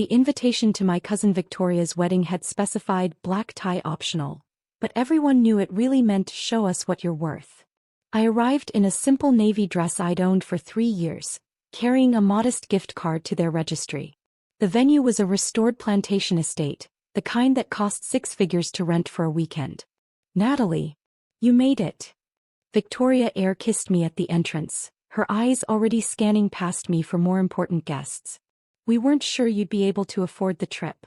The invitation to my cousin Victoria's wedding had specified black tie optional, but everyone knew it really meant show us what you're worth. I arrived in a simple navy dress I'd owned for 3 years, carrying a modest gift card to their registry. The venue was a restored plantation estate, the kind that cost 6 figures to rent for a weekend. Natalie, you made it. Victoria air kissed me at the entrance, her eyes already scanning past me for more important guests. We weren't sure you'd be able to afford the trip.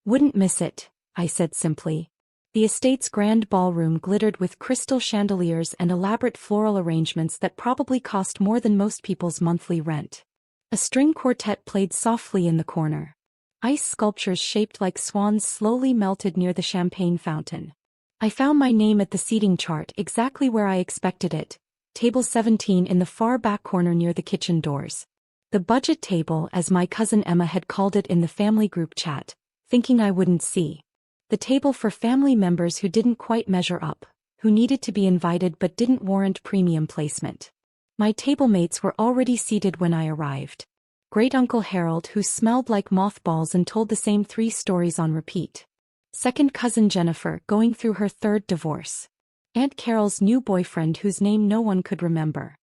Wouldn't miss it, I said simply. The estate's grand ballroom glittered with crystal chandeliers and elaborate floral arrangements that probably cost more than most people's monthly rent. A string quartet played softly in the corner. Ice sculptures shaped like swans slowly melted near the champagne fountain. I found my name at the seating chart exactly where I expected it, table 17 in the far back corner near the kitchen doors. The budget table, as my cousin Emma had called it in the family group chat, thinking I wouldn't see. The table for family members who didn't quite measure up, who needed to be invited but didn't warrant premium placement. My table mates were already seated when I arrived. Great-uncle Harold, who smelled like mothballs and told the same 3 stories on repeat. Second cousin Jennifer, going through her 3rd divorce. Aunt Carol's new boyfriend whose name no one could remember.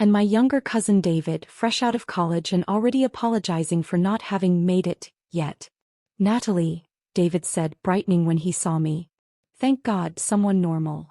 And my younger cousin David, fresh out of college and already apologizing for not having made it yet. Natalie, David said, brightening when he saw me. Thank God, someone normal.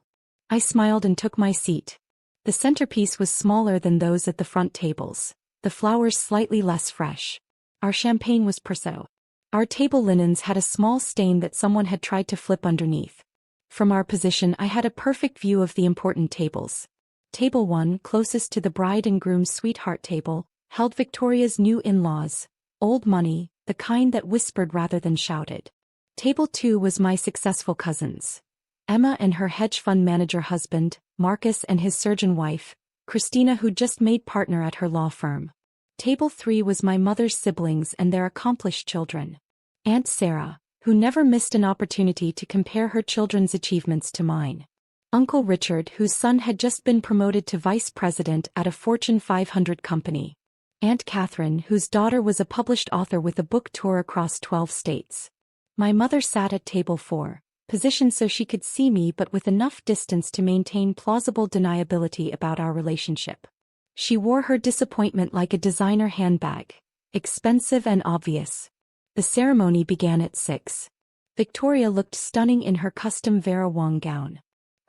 I smiled and took my seat. The centerpiece was smaller than those at the front tables, the flowers slightly less fresh. Our champagne was Prosecco. Our table linens had a small stain that someone had tried to flip underneath. From our position I had a perfect view of the important tables. Table 1, closest to the bride and groom's sweetheart table, held Victoria's new in-laws, old money, the kind that whispered rather than shouted. Table 2 was my successful cousins. Emma and her hedge fund manager husband, Marcus and his surgeon wife, Christina, who just made partner at her law firm. Table 3 was my mother's siblings and their accomplished children. Aunt Sarah, who never missed an opportunity to compare her children's achievements to mine. Uncle Richard, whose son had just been promoted to vice president at a Fortune 500 company. Aunt Catherine, whose daughter was a published author with a book tour across 12 states. My mother sat at table 4, positioned so she could see me but with enough distance to maintain plausible deniability about our relationship. She wore her disappointment like a designer handbag, expensive and obvious. The ceremony began at 6. Victoria looked stunning in her custom Vera Wang gown.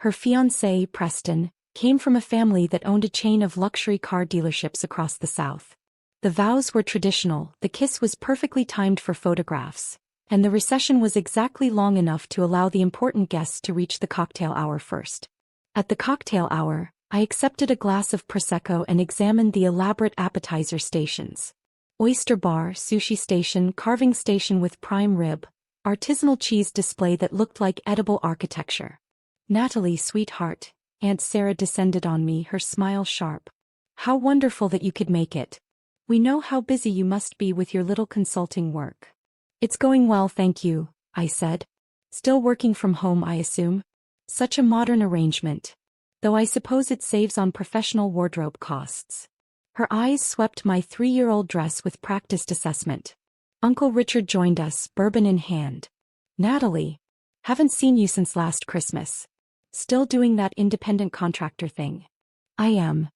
Her fiancé, Preston, came from a family that owned a chain of luxury car dealerships across the South. The vows were traditional, the kiss was perfectly timed for photographs, and the recession was exactly long enough to allow the important guests to reach the cocktail hour first. At the cocktail hour, I accepted a glass of Prosecco and examined the elaborate appetizer stations. Oyster bar, sushi station, carving station with prime rib, artisanal cheese display that looked like edible architecture. Natalie, sweetheart, Aunt Sarah descended on me, her smile sharp. How wonderful that you could make it. We know how busy you must be with your little consulting work. It's going well, thank you, I said. Still working from home, I assume? Such a modern arrangement. Though I suppose it saves on professional wardrobe costs. Her eyes swept my 3-year-old dress with practiced assessment. Uncle Richard joined us, bourbon in hand. Natalie, haven't seen you since last Christmas. Still doing that independent contractor thing? I am.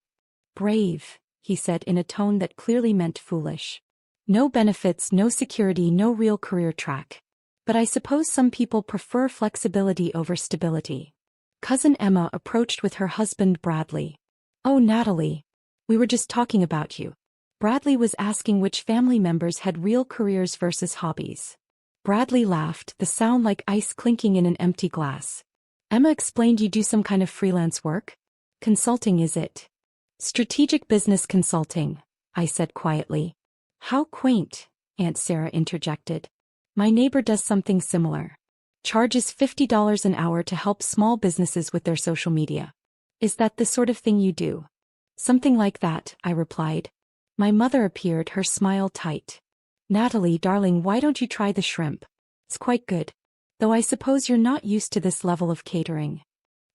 Brave, he said in a tone that clearly meant foolish. No benefits, no security, no real career track. But I suppose some people prefer flexibility over stability. Cousin Emma approached with her husband Bradley. Oh, Natalie. We were just talking about you. Bradley was asking which family members had real careers versus hobbies. Bradley laughed, the sound like ice clinking in an empty glass. Emma explained you do some kind of freelance work? Consulting, is it? Strategic business consulting, I said quietly. How quaint, Aunt Sarah interjected. My neighbor does something similar. Charges $50 an hour to help small businesses with their social media. Is that the sort of thing you do? Something like that, I replied. My mother appeared, her smile tight. Natalie, darling, why don't you try the shrimp? It's quite good. Though I suppose you're not used to this level of catering.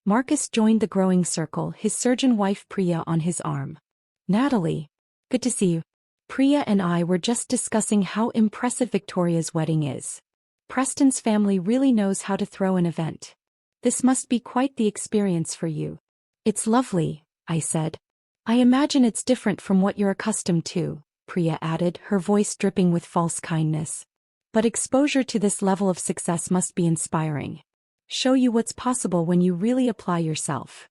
Marcus joined the growing circle, his surgeon wife Priya on his arm. Natalie. Good to see you. Priya and I were just discussing how impressive Victoria's wedding is. Preston's family really knows how to throw an event. This must be quite the experience for you. It's lovely, I said. I imagine it's different from what you're accustomed to, Priya added, her voice dripping with false kindness. But exposure to this level of success must be inspiring. Show you what's possible when you really apply yourself.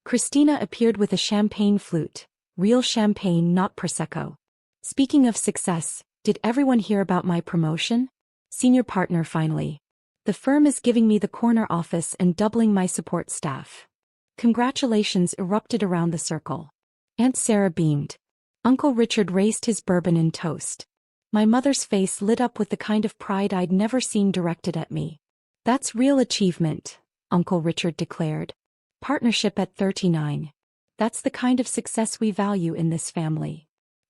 Christina appeared with a champagne flute. Real champagne, not Prosecco. Speaking of success, did everyone hear about my promotion? Senior partner finally. The firm is giving me the corner office and doubling my support staff. Congratulations erupted around the circle. Aunt Sarah beamed. Uncle Richard raised his bourbon in toast. My mother's face lit up with the kind of pride I'd never seen directed at me. That's real achievement, Uncle Richard declared. Partnership at 39. That's the kind of success we value in this family.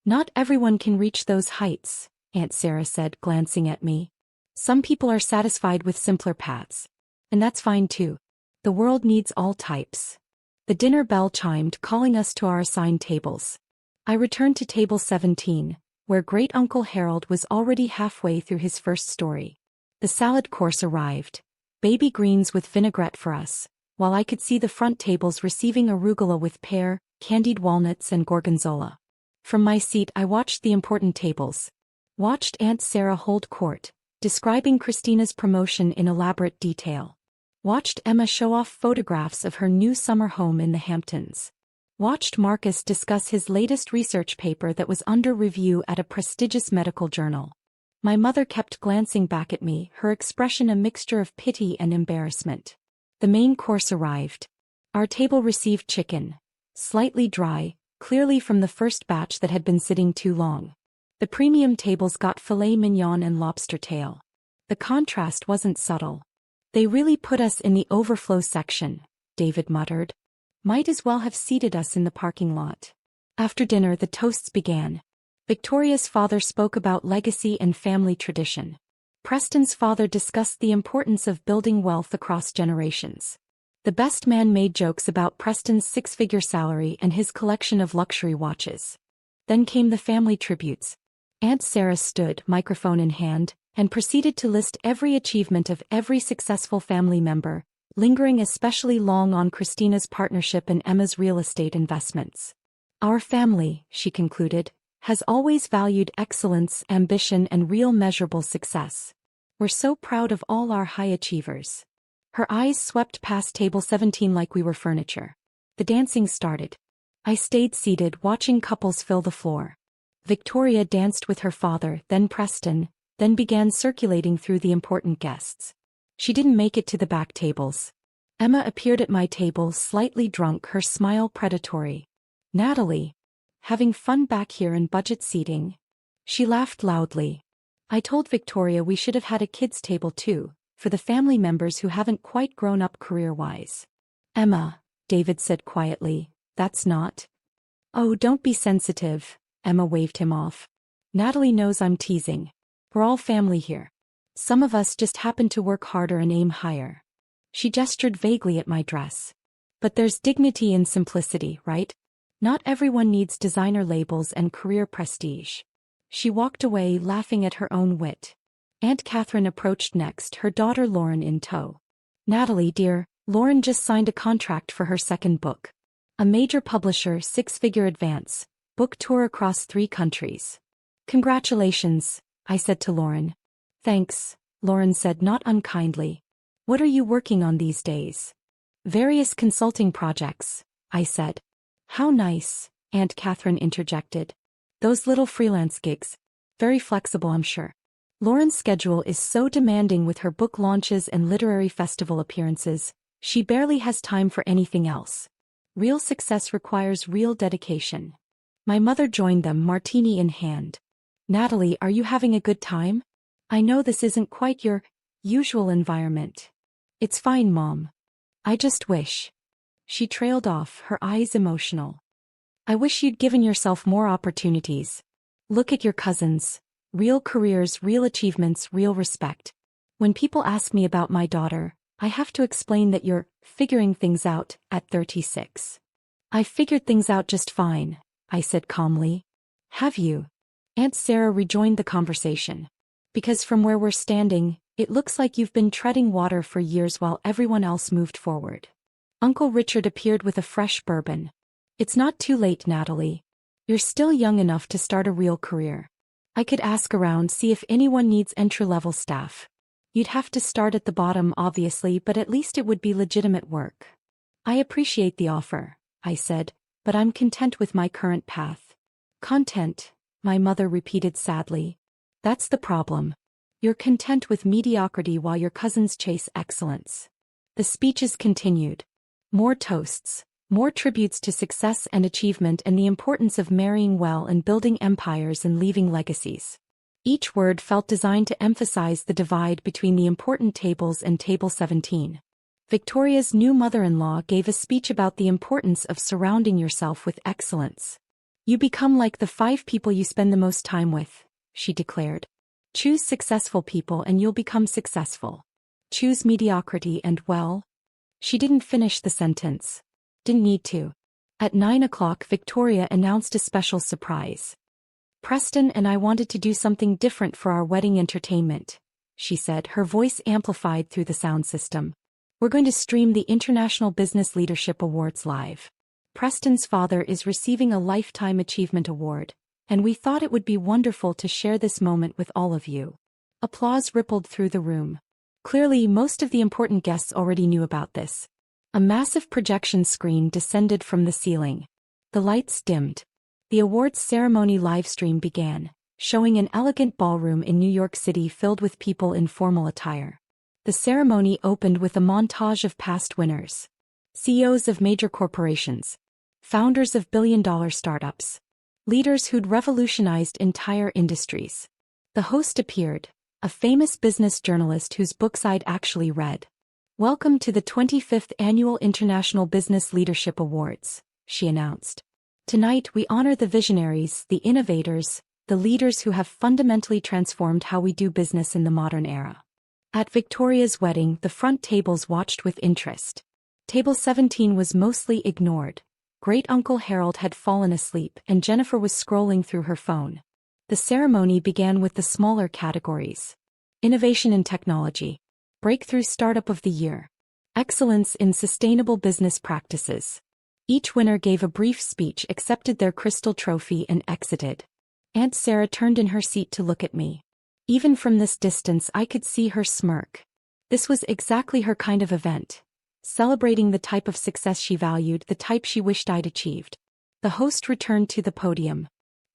Not everyone can reach those heights, Aunt Sarah said, glancing at me. Some people are satisfied with simpler paths. And that's fine too. The world needs all types. The dinner bell chimed, calling us to our assigned tables. I returned to table 17, where Great-Uncle Harold was already halfway through his first story. The salad course arrived. Baby greens with vinaigrette for us, while I could see the front tables receiving arugula with pear, candied walnuts and gorgonzola. From my seat I watched the important tables. Watched Aunt Sarah hold court, describing Christina's promotion in elaborate detail. Watched Emma show off photographs of her new summer home in the Hamptons. Watched Marcus discuss his latest research paper that was under review at a prestigious medical journal. My mother kept glancing back at me, her expression a mixture of pity and embarrassment. The main course arrived. Our table received chicken. Slightly dry, clearly from the first batch that had been sitting too long. The premium tables got filet mignon and lobster tail. The contrast wasn't subtle. They really put us in the overflow section, David muttered. Might as well have seated us in the parking lot. After dinner the toasts began. Victoria's father spoke about legacy and family tradition. Preston's father discussed the importance of building wealth across generations. The best man made jokes about Preston's six-figure salary and his collection of luxury watches. Then came the family tributes. Aunt Sarah stood, microphone in hand, and proceeded to list every achievement of every successful family member, lingering especially long on Christina's partnership and Emma's real estate investments. Our family, she concluded, has always valued excellence, ambition, and real measurable success. We're so proud of all our high achievers. Her eyes swept past table 17 like we were furniture. The dancing started. I stayed seated watching couples fill the floor. Victoria danced with her father, then Preston, then began circulating through the important guests. She didn't make it to the back tables. Emma appeared at my table, slightly drunk, her smile predatory. Natalie. Having fun back here in budget seating? She laughed loudly. I told Victoria we should have had a kids' table too, for the family members who haven't quite grown up career-wise. Emma, David said quietly, that's not. Oh, don't be sensitive, Emma waved him off. Natalie knows I'm teasing. We're all family here. Some of us just happen to work harder and aim higher. She gestured vaguely at my dress. But there's dignity in simplicity, right? Not everyone needs designer labels and career prestige. She walked away, laughing at her own wit. Aunt Catherine approached next, her daughter Lauren in tow. Natalie, dear, Lauren just signed a contract for her second book. A major publisher, six-figure advance, book tour across 3 countries. Congratulations, I said to Lauren. Thanks, Lauren said not unkindly. What are you working on these days? Various consulting projects, I said. How nice, Aunt Catherine interjected. Those little freelance gigs. Very flexible, I'm sure. Lauren's schedule is so demanding with her book launches and literary festival appearances, she barely has time for anything else. Real success requires real dedication. My mother joined them, martini in hand. Natalie, are you having a good time? I know this isn't quite your usual environment. It's fine, Mom. I just wish. She trailed off, her eyes emotional. I wish you'd given yourself more opportunities. Look at your cousins. Real careers, real achievements, real respect. When people ask me about my daughter, I have to explain that you're figuring things out at 36. I figured things out just fine, I said calmly. Have you? Aunt Sarah rejoined the conversation. Because from where we're standing, it looks like you've been treading water for years while everyone else moved forward. Uncle Richard appeared with a fresh bourbon. It's not too late, Natalie. You're still young enough to start a real career. I could ask around, see if anyone needs entry-level staff. You'd have to start at the bottom, obviously, but at least it would be legitimate work. I appreciate the offer, I said, but I'm content with my current path. Content, my mother repeated sadly. That's the problem. You're content with mediocrity while your cousins chase excellence. The speeches continued. More toasts, more tributes to success and achievement and the importance of marrying well and building empires and leaving legacies. Each word felt designed to emphasize the divide between the important tables and Table 17. Victoria's new mother-in-law gave a speech about the importance of surrounding yourself with excellence. You become like the 5 people you spend the most time with, she declared. Choose successful people and you'll become successful. Choose mediocrity and, well... She didn't finish the sentence. Didn't need to. At 9 o'clock, Victoria announced a special surprise. Preston and I wanted to do something different for our wedding entertainment, she said, her voice amplified through the sound system. We're going to stream the International Business Leadership Awards live. Preston's father is receiving a Lifetime Achievement Award, and we thought it would be wonderful to share this moment with all of you. Applause rippled through the room. Clearly, most of the important guests already knew about this. A massive projection screen descended from the ceiling. The lights dimmed. The awards ceremony livestream began, showing an elegant ballroom in New York City filled with people in formal attire. The ceremony opened with a montage of past winners. CEOs of major corporations. Founders of billion-dollar startups. Leaders who'd revolutionized entire industries. The host appeared, a famous business journalist whose books I'd actually read. Welcome to the 25th Annual International Business Leadership Awards, she announced. Tonight we honor the visionaries, the innovators, the leaders who have fundamentally transformed how we do business in the modern era. At Victoria's wedding, the front tables watched with interest. Table 17 was mostly ignored. Great-uncle Harold had fallen asleep and Jennifer was scrolling through her phone. The ceremony began with the smaller categories. Innovation in technology. Breakthrough Startup of the Year. Excellence in Sustainable Business Practices. Each winner gave a brief speech, accepted their crystal trophy and exited. Aunt Sarah turned in her seat to look at me. Even from this distance I could see her smirk. This was exactly her kind of event. Celebrating the type of success she valued, the type she wished I'd achieved. The host returned to the podium.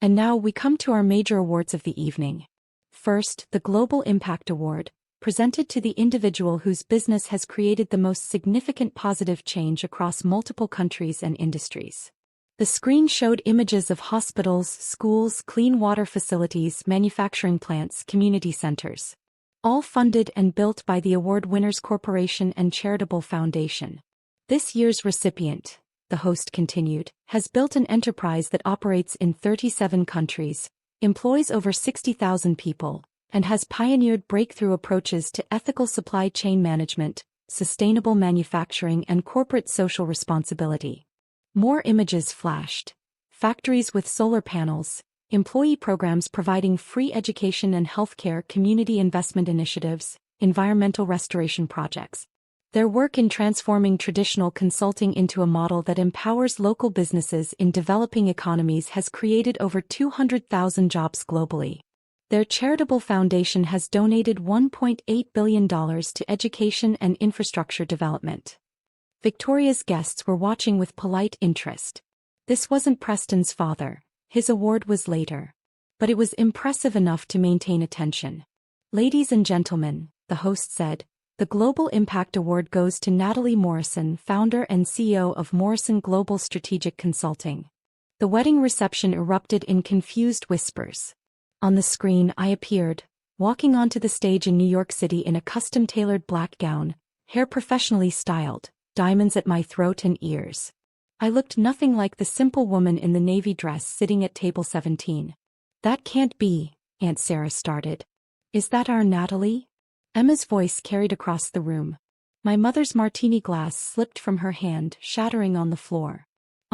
And now we come to our major awards of the evening. First, the Global Impact Award, presented to the individual whose business has created the most significant positive change across multiple countries and industries. The screen showed images of hospitals, schools, clean water facilities, manufacturing plants, community centers. All funded and built by the award winners' corporation and charitable foundation. This year's recipient, the host continued, has built an enterprise that operates in 37 countries, employs over 60,000 people, and has pioneered breakthrough approaches to ethical supply chain management, sustainable manufacturing and corporate social responsibility. More images flashed. Factories with solar panels, employee programs providing free education and healthcare, community investment initiatives, environmental restoration projects. Their work in transforming traditional consulting into a model that empowers local businesses in developing economies has created over 200,000 jobs globally. Their charitable foundation has donated $1.8 billion to education and infrastructure development. Victoria's guests were watching with polite interest. This wasn't Preston's father, his award was later. But it was impressive enough to maintain attention. Ladies and gentlemen, the host said, the Global Impact Award goes to Natalie Morrison, founder and CEO of Morrison Global Strategic Consulting. The wedding reception erupted in confused whispers. On the screen I appeared, walking onto the stage in New York City in a custom-tailored black gown, hair professionally styled, diamonds at my throat and ears. I looked nothing like the simple woman in the navy dress sitting at table 17. That can't be, Aunt Sarah started. Is that our Natalie? Emma's voice carried across the room. My mother's martini glass slipped from her hand, shattering on the floor.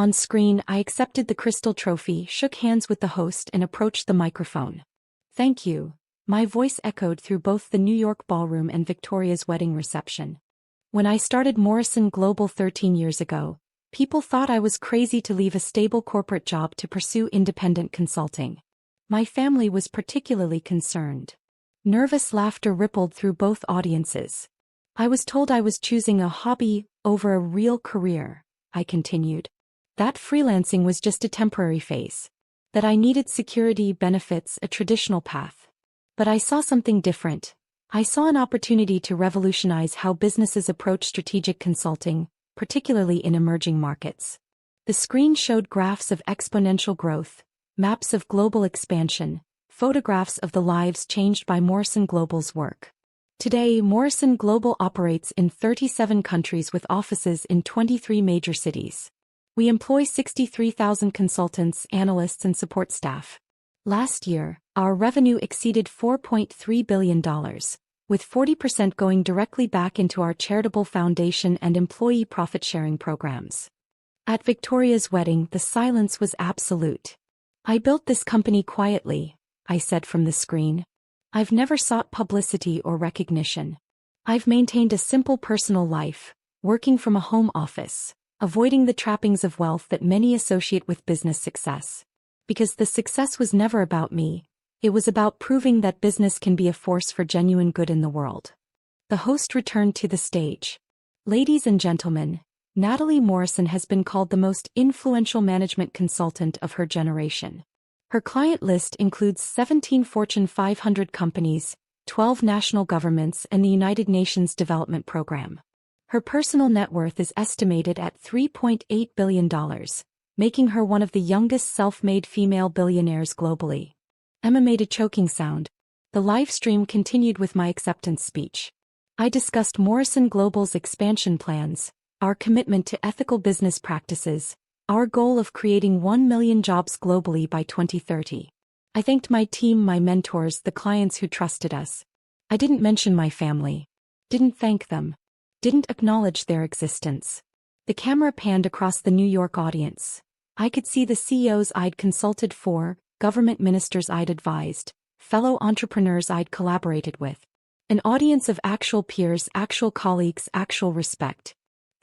On screen, I accepted the crystal trophy, shook hands with the host, and approached the microphone. Thank you. My voice echoed through both the New York ballroom and Victoria's wedding reception. When I started Morrison Global 13 years ago, people thought I was crazy to leave a stable corporate job to pursue independent consulting. My family was particularly concerned. Nervous laughter rippled through both audiences. I was told I was choosing a hobby over a real career, I continued. That freelancing was just a temporary phase. That I needed security, benefits, a traditional path. But I saw something different. I saw an opportunity to revolutionize how businesses approach strategic consulting, particularly in emerging markets. The screen showed graphs of exponential growth, maps of global expansion, photographs of the lives changed by Morrison Global's work. Today, Morrison Global operates in 37 countries with offices in 23 major cities. We employ 63,000 consultants, analysts, and support staff. Last year, our revenue exceeded $4.3 billion, with 40% going directly back into our charitable foundation and employee profit-sharing programs. At Victoria's wedding, the silence was absolute. I built this company quietly, I said from the screen. I've never sought publicity or recognition. I've maintained a simple personal life, working from a home office, avoiding the trappings of wealth that many associate with business success. Because the success was never about me, it was about proving that business can be a force for genuine good in the world. The host returned to the stage. Ladies and gentlemen, Natalie Morrison has been called the most influential management consultant of her generation. Her client list includes 17 Fortune 500 companies, 12 national governments, and the United Nations Development Program. Her personal net worth is estimated at $3.8 billion, making her one of the youngest self-made female billionaires globally. Emma made a choking sound. The live stream continued with my acceptance speech. I discussed Morrison Global's expansion plans, our commitment to ethical business practices, our goal of creating 1 million jobs globally by 2030. I thanked my team, my mentors, the clients who trusted us. I didn't mention my family. Didn't thank them. Didn't acknowledge their existence. The camera panned across the New York audience. I could see the CEOs I'd consulted for, government ministers I'd advised, fellow entrepreneurs I'd collaborated with. An audience of actual peers, actual colleagues, actual respect.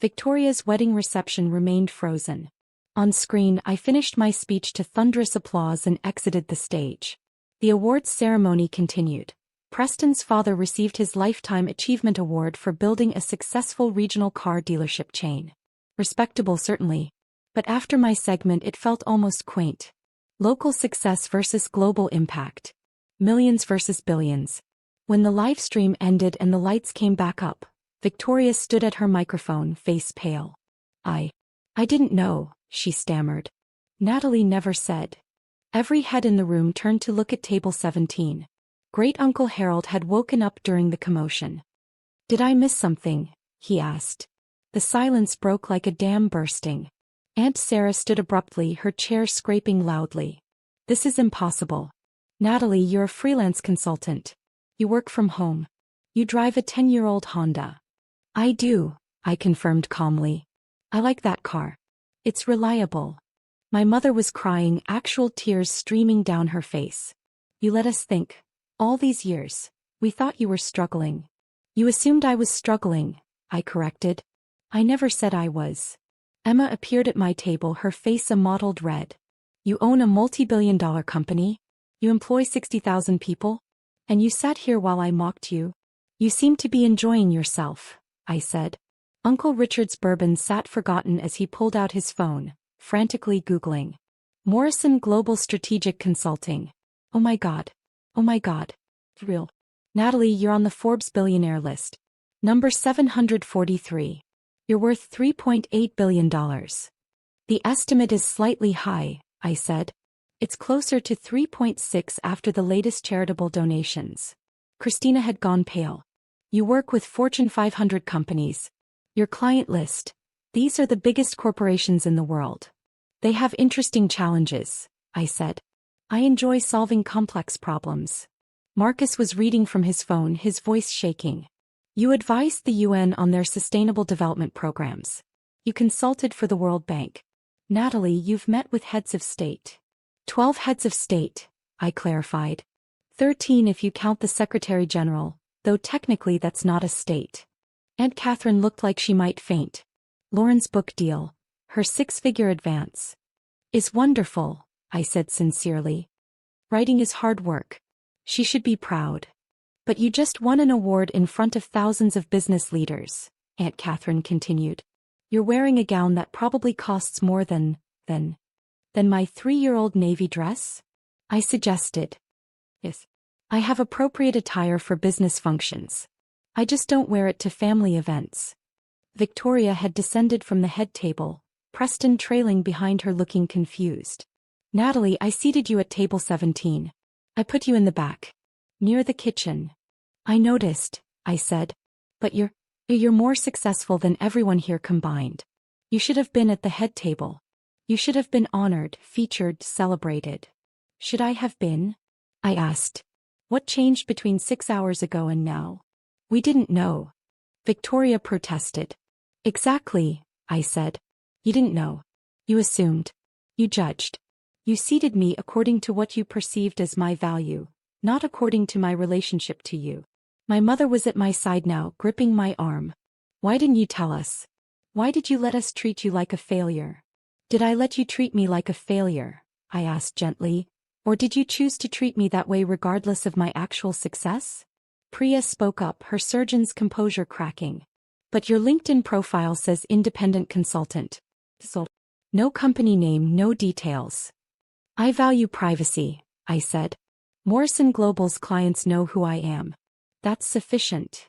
Victoria's wedding reception remained frozen. On screen, I finished my speech to thunderous applause and exited the stage. The awards ceremony continued. Preston's father received his Lifetime Achievement Award for building a successful regional car dealership chain. Respectable, certainly. But after my segment, it felt almost quaint. Local success versus global impact. Millions versus billions. When the live stream ended and the lights came back up, Victoria stood at her microphone, face pale. I didn't know, she stammered. Natalie never said. Every head in the room turned to look at table 17. Great-Uncle Harold had woken up during the commotion. Did I miss something? He asked. The silence broke like a dam bursting. Aunt Sarah stood abruptly, her chair scraping loudly. This is impossible. Natalie, you're a freelance consultant. You work from home. You drive a 10-year-old Honda. I do, I confirmed calmly. I like that car. It's reliable. My mother was crying, actual tears streaming down her face. You let us think. All these years, we thought you were struggling. You assumed I was struggling, I corrected. I never said I was. Emma appeared at my table, her face a mottled red. You own a multi-billion-dollar company? You employ 60,000 people? And you sat here while I mocked you? You seem to be enjoying yourself, I said. Uncle Richard's bourbon sat forgotten as he pulled out his phone, frantically Googling. Morrison Global Strategic Consulting. Oh my God. Oh my God. Real. Natalie, you're on the Forbes billionaire list. Number 743. You're worth $3.8 billion. The estimate is slightly high, I said. It's closer to 3.6 after the latest charitable donations. Christina had gone pale. You work with Fortune 500 companies. Your client list. These are the biggest corporations in the world. They have interesting challenges, I said. I enjoy solving complex problems. Marcus was reading from his phone, his voice shaking. You advised the UN on their sustainable development programs. You consulted for the World Bank. Natalie, you've met with heads of state. 12 heads of state, I clarified. 13 if you count the Secretary General, though technically that's not a state. Aunt Catherine looked like she might faint. Lauren's book deal, her 6-figure advance, is wonderful, I said sincerely. Writing is hard work. She should be proud. But you just won an award in front of thousands of business leaders, Aunt Catherine continued. You're wearing a gown that probably costs more than my 3-year-old navy dress? I suggested. Yes. I have appropriate attire for business functions. I just don't wear it to family events. Victoria had descended from the head table, Preston trailing behind her looking confused. Natalie, I seated you at table 17. I put you in the back. Near the kitchen. I noticed, I said. But you're more successful than everyone here combined. You should have been at the head table. You should have been honored, featured, celebrated. Should I have been? I asked. What changed between 6 hours ago and now? We didn't know. Victoria protested. Exactly, I said. You didn't know. You assumed. You judged. You seated me according to what you perceived as my value, not according to my relationship to you. My mother was at my side now, gripping my arm. Why didn't you tell us? Why did you let us treat you like a failure? Did I let you treat me like a failure? I asked gently. Or did you choose to treat me that way regardless of my actual success? Priya spoke up, her surgeon's composure cracking. But your LinkedIn profile says independent consultant. No company name, no details. I value privacy, I said. Morrison Global's clients know who I am. That's sufficient.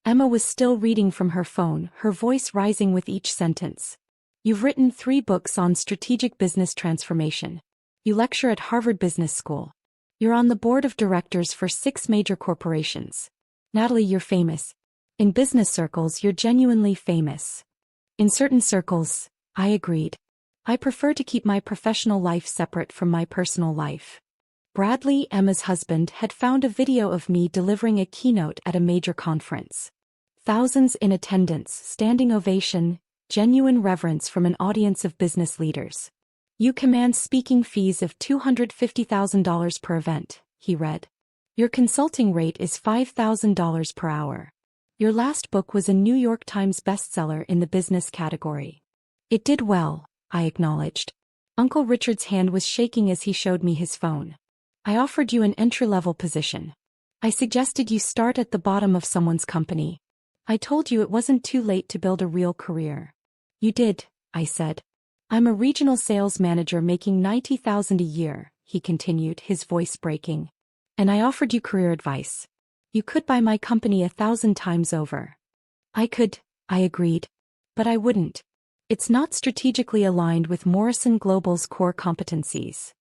Emma was still reading from her phone, her voice rising with each sentence. You've written 3 books on strategic business transformation. You lecture at Harvard Business School. You're on the board of directors for 6 major corporations. Natalie, you're famous. In business circles, you're genuinely famous. In certain circles, I agreed. I prefer to keep my professional life separate from my personal life. Bradley, Emma's husband, had found a video of me delivering a keynote at a major conference. Thousands in attendance, standing ovation, genuine reverence from an audience of business leaders. You command speaking fees of $250,000 per event, he read. Your consulting rate is $5,000 per hour. Your last book was a New York Times bestseller in the business category. It did well, I acknowledged. Uncle Richard's hand was shaking as he showed me his phone. I offered you an entry-level position. I suggested you start at the bottom of someone's company. I told you it wasn't too late to build a real career. You did, I said. I'm a regional sales manager making $90,000 a year, he continued, his voice breaking. And I offered you career advice. You could buy my company 1,000 times over. I could, I agreed. But I wouldn't. It's not strategically aligned with Morrison Global's core competencies.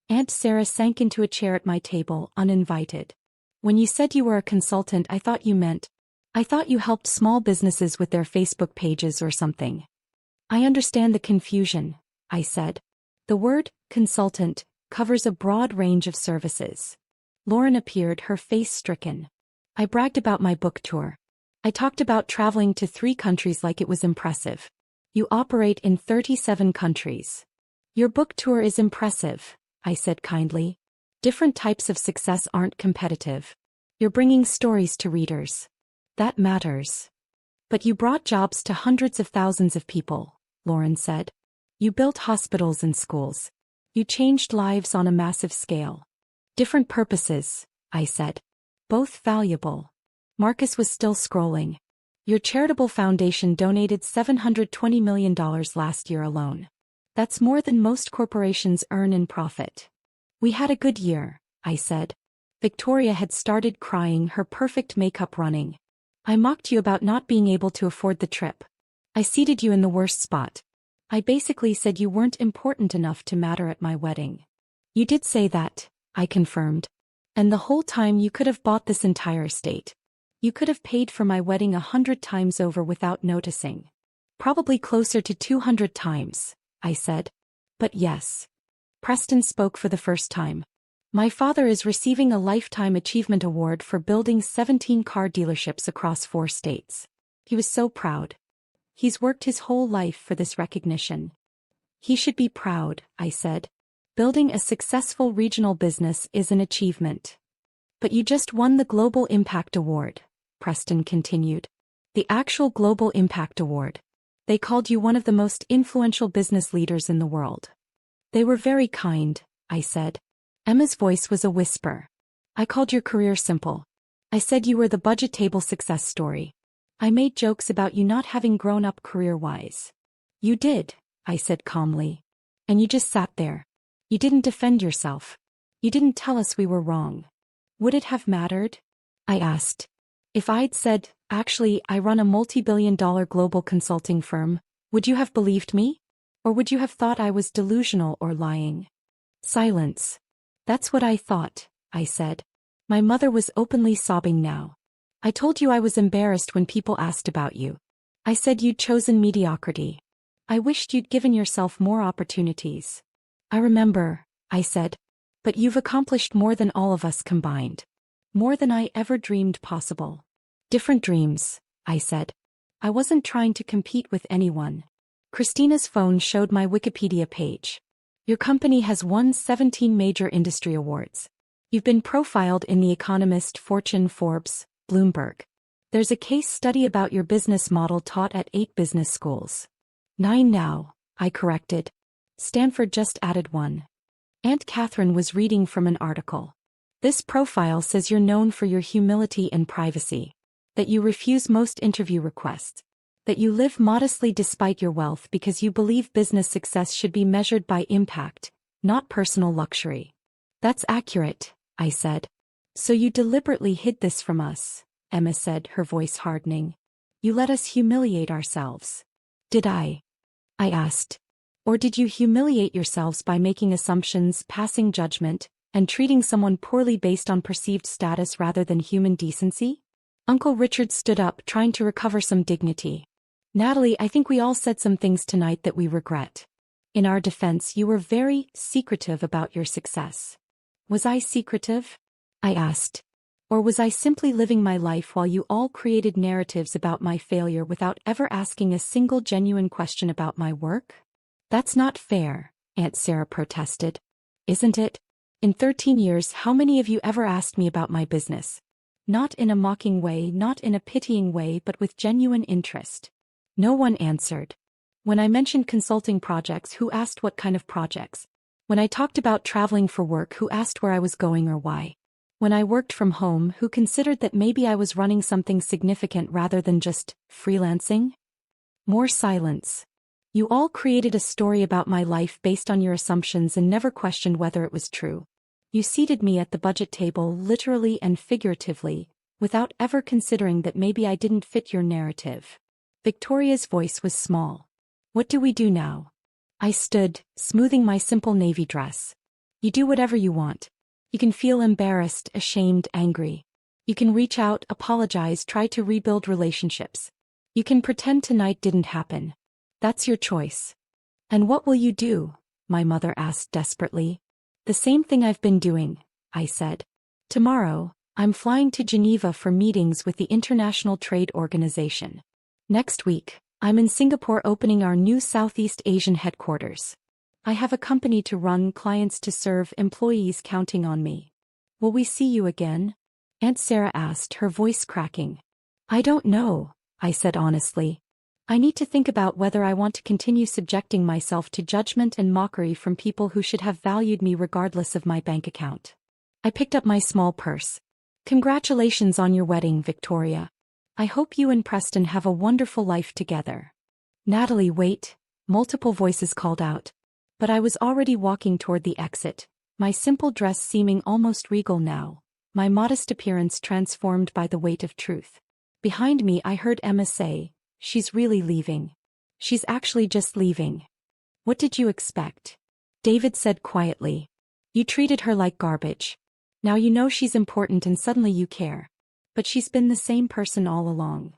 Aunt Sarah sank into a chair at my table, uninvited. When you said you were a consultant, I thought you helped small businesses with their Facebook pages or something. I understand the confusion, I said. The word consultant covers a broad range of services. Lauren appeared, her face stricken. I bragged about my book tour. I talked about traveling to 3 countries like it was impressive. You operate in 37 countries. Your book tour is impressive, I said kindly. Different types of success aren't competitive. You're bringing stories to readers. That matters. But you brought jobs to hundreds of thousands of people, Lauren said. You built hospitals and schools. You changed lives on a massive scale. Different purposes, I said. Both valuable. Marcus was still scrolling. Your charitable foundation donated $720 million last year alone. That's more than most corporations earn in profit. We had a good year, I said. Victoria had started crying, her perfect makeup running. I mocked you about not being able to afford the trip. I seated you in the worst spot. I basically said you weren't important enough to matter at my wedding. You did say that, I confirmed. And the whole time you could have bought this entire estate. You could have paid for my wedding 100 times over without noticing. Probably closer to 200 times, I said. But yes. Preston spoke for the first time. My father is receiving a Lifetime Achievement Award for building 17 car dealerships across 4 states. He was so proud. He's worked his whole life for this recognition. He should be proud, I said. Building a successful regional business is an achievement. But you just won the Global Impact Award, Preston continued. The actual Global Impact Award. They called you one of the most influential business leaders in the world. They were very kind, I said. Emma's voice was a whisper. I called your career simple. I said you were the budget table success story. I made jokes about you not having grown up career-wise. You did, I said calmly. And you just sat there. You didn't defend yourself. You didn't tell us we were wrong. Would it have mattered? I asked. If I'd said, actually, I run a multi-billion-dollar global consulting firm, would you have believed me? Or would you have thought I was delusional or lying? Silence. That's what I thought, I said. My mother was openly sobbing now. I told you I was embarrassed when people asked about you. I said you'd chosen mediocrity. I wished you'd given yourself more opportunities. I remember, I said. But you've accomplished more than all of us combined. More than I ever dreamed possible. Different dreams, I said. I wasn't trying to compete with anyone. Christina's phone showed my Wikipedia page. Your company has won 17 major industry awards. You've been profiled in The Economist, Fortune, Forbes, Bloomberg. There's a case study about your business model taught at 8 business schools. 9 now, I corrected. Stanford just added 1. Aunt Catherine was reading from an article. This profile says you're known for your humility and privacy. That you refuse most interview requests. That you live modestly despite your wealth because you believe business success should be measured by impact, not personal luxury. That's accurate, I said. So you deliberately hid this from us, Emma said, her voice hardening. You let us humiliate ourselves. Did I? I asked. Or did you humiliate yourselves by making assumptions, passing judgment, and treating someone poorly based on perceived status rather than human decency? Uncle Richard stood up, trying to recover some dignity. Natalie, I think we all said some things tonight that we regret. In our defense, you were very secretive about your success. Was I secretive? I asked. Or was I simply living my life while you all created narratives about my failure without ever asking a single genuine question about my work? That's not fair, Aunt Sarah protested. Isn't it? In 13 years, how many of you ever asked me about my business? Not in a mocking way, not in a pitying way, but with genuine interest. No one answered. When I mentioned consulting projects, who asked what kind of projects? When I talked about traveling for work, who asked where I was going or why? When I worked from home, who considered that maybe I was running something significant rather than just freelancing? More silence. You all created a story about my life based on your assumptions and never questioned whether it was true. You seated me at the budget table literally and figuratively, without ever considering that maybe I didn't fit your narrative. Victoria's voice was small. What do we do now? I stood, smoothing my simple navy dress. You do whatever you want. You can feel embarrassed, ashamed, angry. You can reach out, apologize, try to rebuild relationships. You can pretend tonight didn't happen. That's your choice. And what will you do? My mother asked desperately. The same thing I've been doing, I said. Tomorrow, I'm flying to Geneva for meetings with the International Trade Organization. Next week, I'm in Singapore opening our new Southeast Asian headquarters. I have a company to run, clients to serve, employees counting on me. Will we see you again? Aunt Sarah asked, her voice cracking. I don't know, I said honestly. I need to think about whether I want to continue subjecting myself to judgment and mockery from people who should have valued me regardless of my bank account. I picked up my small purse. Congratulations on your wedding, Victoria. I hope you and Preston have a wonderful life together. Natalie, wait, multiple voices called out. But I was already walking toward the exit, my simple dress seeming almost regal now, my modest appearance transformed by the weight of truth. Behind me I heard Emma say, "She's really leaving. She's actually just leaving." What did you expect? David said quietly. You treated her like garbage. Now you know she's important and suddenly you care. But she's been the same person all along.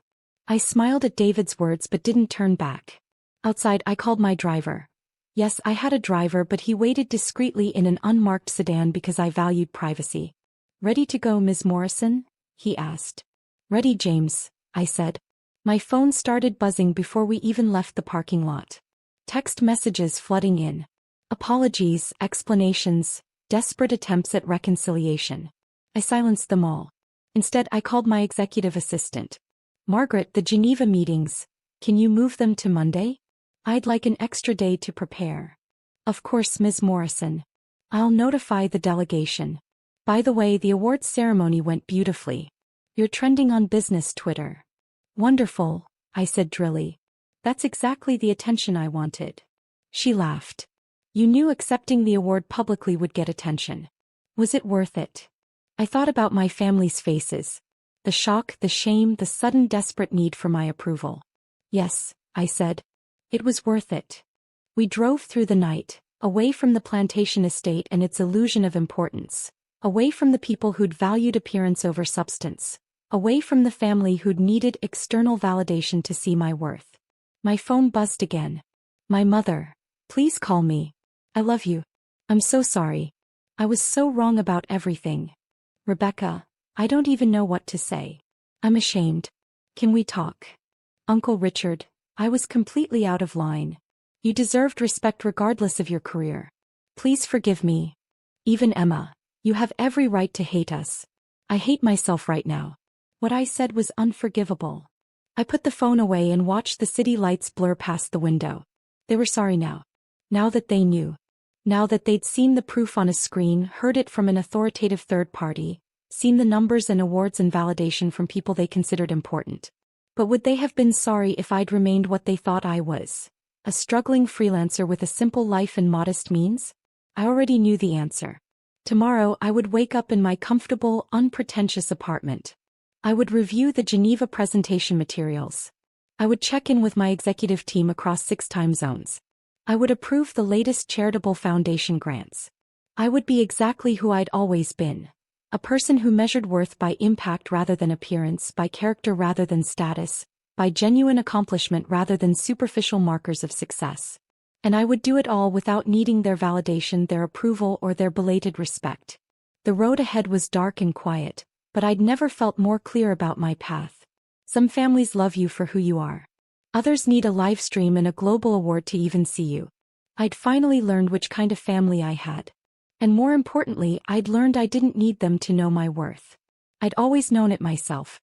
I smiled at David's words but didn't turn back. Outside I called my driver. Yes, I had a driver, but he waited discreetly in an unmarked sedan because I valued privacy. Ready to go, Ms. Morrison? He asked. Ready, James, I said. My phone started buzzing before we even left the parking lot. Text messages flooding in. Apologies, explanations, desperate attempts at reconciliation. I silenced them all. Instead, I called my executive assistant. Margaret, the Geneva meetings, can you move them to Monday? I'd like an extra day to prepare. Of course, Ms. Morrison. I'll notify the delegation. By the way, the awards ceremony went beautifully. You're trending on business Twitter. Wonderful, I said drily. That's exactly the attention I wanted. She laughed. You knew accepting the award publicly would get attention. Was it worth it? I thought about my family's faces. The shock, the shame, the sudden desperate need for my approval. Yes, I said. It was worth it. We drove through the night, away from the plantation estate and its illusion of importance, away from the people who'd valued appearance over substance, away from the family who'd needed external validation to see my worth. My phone buzzed again. My mother. Please call me. I love you. I'm so sorry. I was so wrong about everything. Rebecca, I don't even know what to say. I'm ashamed. Can we talk? Uncle Richard, I was completely out of line. You deserved respect regardless of your career. Please forgive me. Even Emma, you have every right to hate us. I hate myself right now. What I said was unforgivable. I put the phone away and watched the city lights blur past the window. They were sorry now. Now that they knew. Now that they'd seen the proof on a screen, heard it from an authoritative third party, seen the numbers and awards and validation from people they considered important. But would they have been sorry if I'd remained what they thought I was? A struggling freelancer with a simple life and modest means? I already knew the answer. Tomorrow I would wake up in my comfortable, unpretentious apartment. I would review the Geneva presentation materials. I would check in with my executive team across 6 time zones. I would approve the latest charitable foundation grants. I would be exactly who I'd always been. A person who measured worth by impact rather than appearance, by character rather than status, by genuine accomplishment rather than superficial markers of success. And I would do it all without needing their validation, their approval, or their belated respect. The road ahead was dark and quiet, but I'd never felt more clear about my path. Some families love you for who you are. Others need a live stream and a global award to even see you. I'd finally learned which kind of family I had. And more importantly, I'd learned I didn't need them to know my worth. I'd always known it myself.